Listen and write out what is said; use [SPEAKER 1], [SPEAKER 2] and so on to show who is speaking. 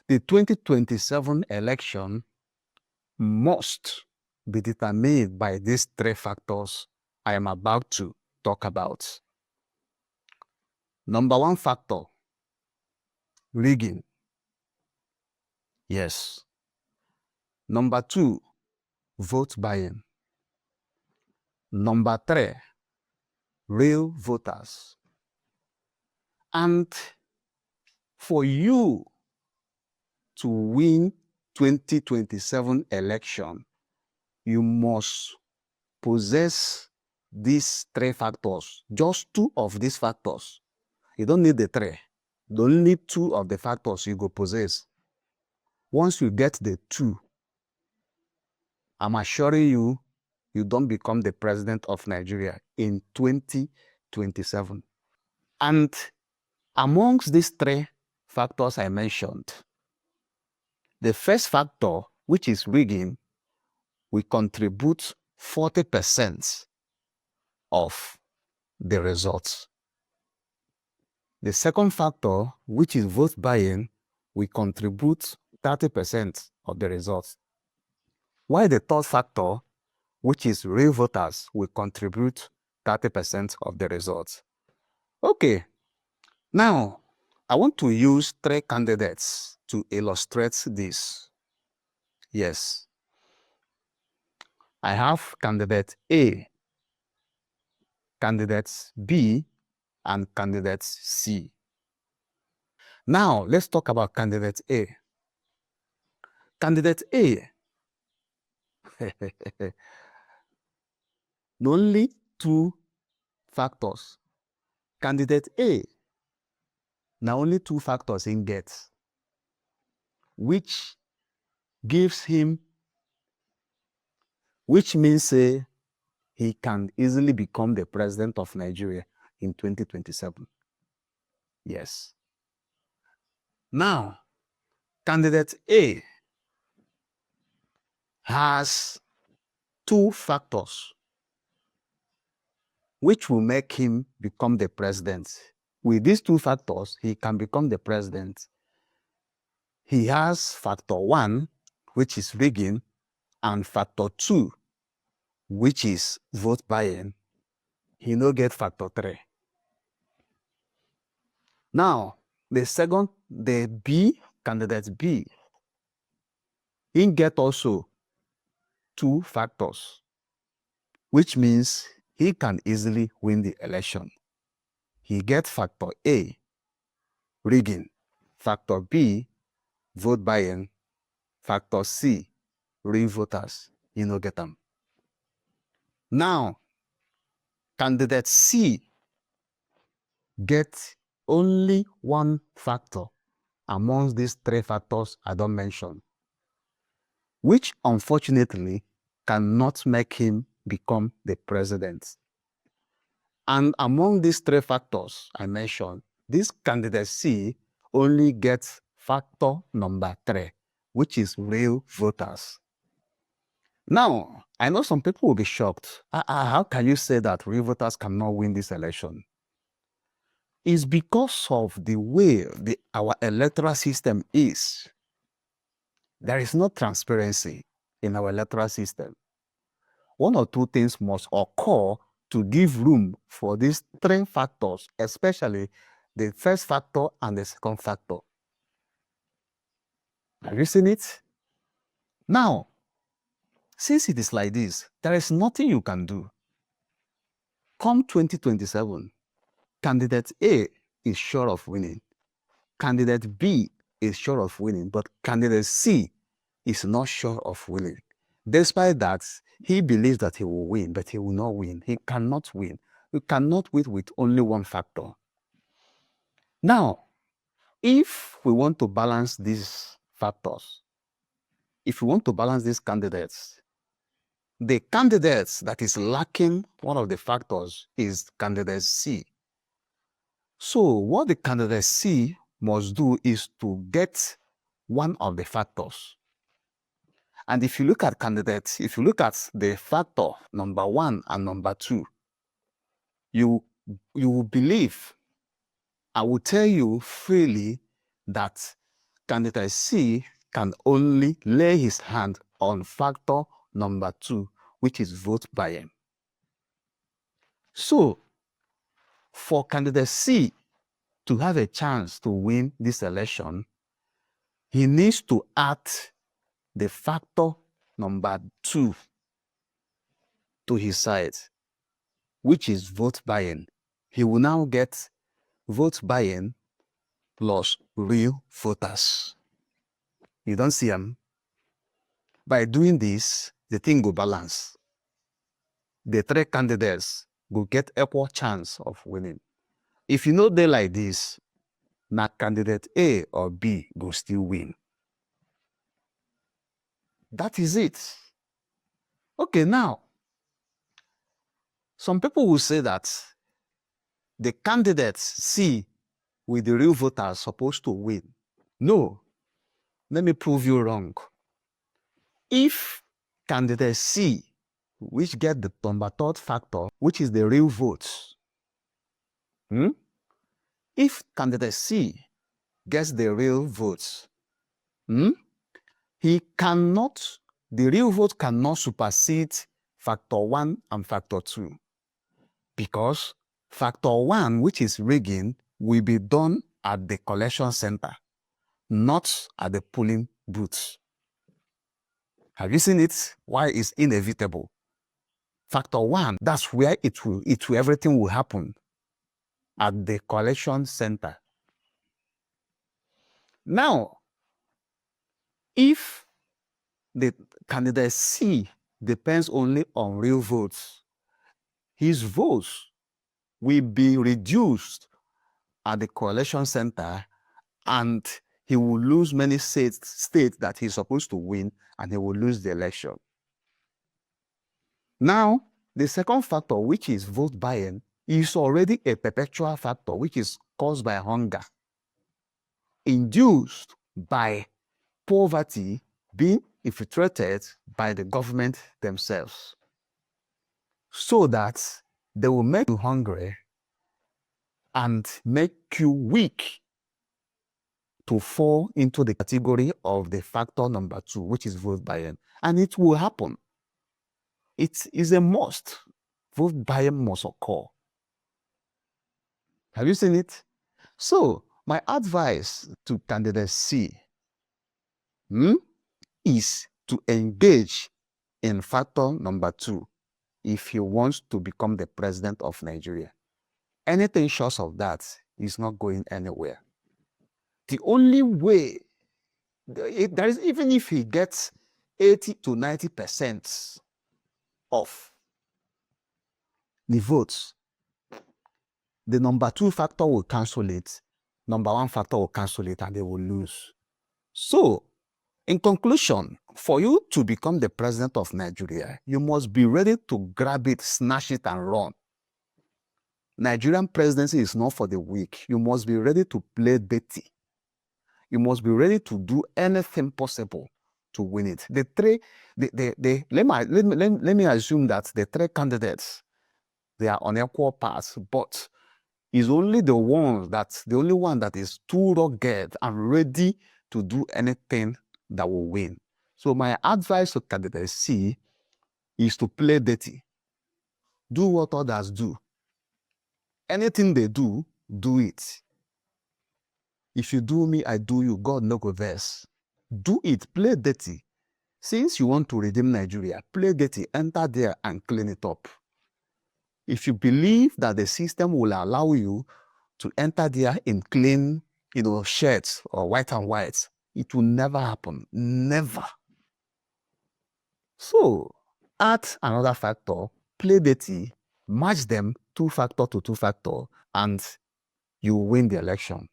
[SPEAKER 1] The 2027 election must be determined by these three factors I am about to talk about. Number one factor, rigging. Yes. Number two, vote buying. Number three, real voters. And for you to win 2027 election, you must possess these three factors, just two of these factors. You don't need the three. Only two of the factors you go possess. Once you get the two, I'm assuring you, you don't become the president of Nigeria in 2027. And amongst these three factors I mentioned, the first factor, which is rigging, will contribute 40% of the results. The second factor, which is vote buying, will contribute 30% of the results. While the third factor, which is real voters, will contribute 30% of the results. Okay, now I want to use three candidates to illustrate this. Yes, I have candidate A, candidates B, and candidate C. Now, let's talk about candidate A. Candidate A, only two factors. Candidate A, now only two factors in gets, which gives him, which means he can easily become the president of Nigeria in 2027. Yes. Now, candidate A has two factors which will make him become the president. With these two factors, he can become the president. He has factor one, which is rigging, and factor two, which is vote buying. He no get factor three. Now, the B, candidate B, he get also two factors, which means he can easily win the election. He gets factor A, rigging, factor B, vote buying, factor C, real voters. You no get them. Now, candidate C gets only one factor amongst these three factors I don't mention, which unfortunately cannot make him become the president. And among these three factors I mentioned, this candidate C only gets factor number three, which is real voters. Now, I know some people will be shocked. How can you say that real voters cannot win this election? It's because of the way our electoral system is. There is no transparency in our electoral system. One or two things must occur to give room for these three factors, especially the first factor and the second factor. Have you seen it? Now, since it is like this, there is nothing you can do. Come 2027, candidate A is sure of winning. Candidate B is sure of winning, but candidate C is not sure of winning. Despite that, he believes that he will win, but he will not win. He cannot win. You cannot win with only one factor. Now, if we want to balance these factors, if we want to balance these candidates, the candidates that is lacking one of the factors is candidate C. So what the candidate C must do is to get one of the factors. And if you look at candidates, if you look at the factor number one and number two, you will believe, I will tell you freely that candidate C can only lay his hand on factor number 2, which is vote buying. So, for candidate C to have a chance to win this election, he needs to add the factor number 2 to his side, which is vote buying. He will now get vote buying plus real voters. You don't see them? By doing this, the thing will balance. The 3 candidates will get equal chance of winning. If you know they like this, now candidate A or B will still win. That is it. Okay, now, some people will say that the candidates C with the real voters are supposed to win. No, let me prove you wrong. If candidate C, which get the number 3rd factor, which is the real votes, if candidate C gets the real votes, he cannot, the real vote cannot supersede factor 1 and factor 2, because factor 1, which is rigging, will be done at the collection center, not at the polling booth. Have you seen it? Why it's inevitable? Factor 1, that's where everything will happen, at the collection center. Now, if the candidate C depends only on real votes, his votes will be reduced at the collection center, and he will lose many states that he's supposed to win, and he will lose the election. Now, the second factor, which is vote buying, is already a perpetual factor, which is caused by hunger, induced by poverty being infiltrated by the government themselves, so that they will make you hungry and make you weak to fall into the category of the factor number 2, which is vote buying. And it will happen. It is a must. Vote buying must occur. Have you seen it? So, my advice to candidate C is to engage in factor number 2 if he wants to become the president of Nigeria. Anything short of that is not going anywhere. The only way, there is, even if he gets 80 to 90% of the votes, the number 2 factor will cancel it, number 1 factor will cancel it, and they will lose. So, in conclusion, for you to become the president of Nigeria, you must be ready to grab it, snatch it, and run. Nigerian presidency is not for the weak. You must be ready to play dirty. You must be ready to do anything possible to win it. Let me assume that the 3 candidates, they are on equal paths, but is only the only one that is too rugged and ready to do anything that will win. So my advice to candidate C is to play dirty. Do what others do. Anything they do, do it. If you do me, I do you. God no go vex. Do it. Play dirty. Since you want to redeem Nigeria, play dirty. Enter there and clean it up. If you believe that the system will allow you to enter there in clean, shirts or white and white, it will never happen. Never. So, add another factor, play dirty, match them 2 factor to 2 factor, and you win the election.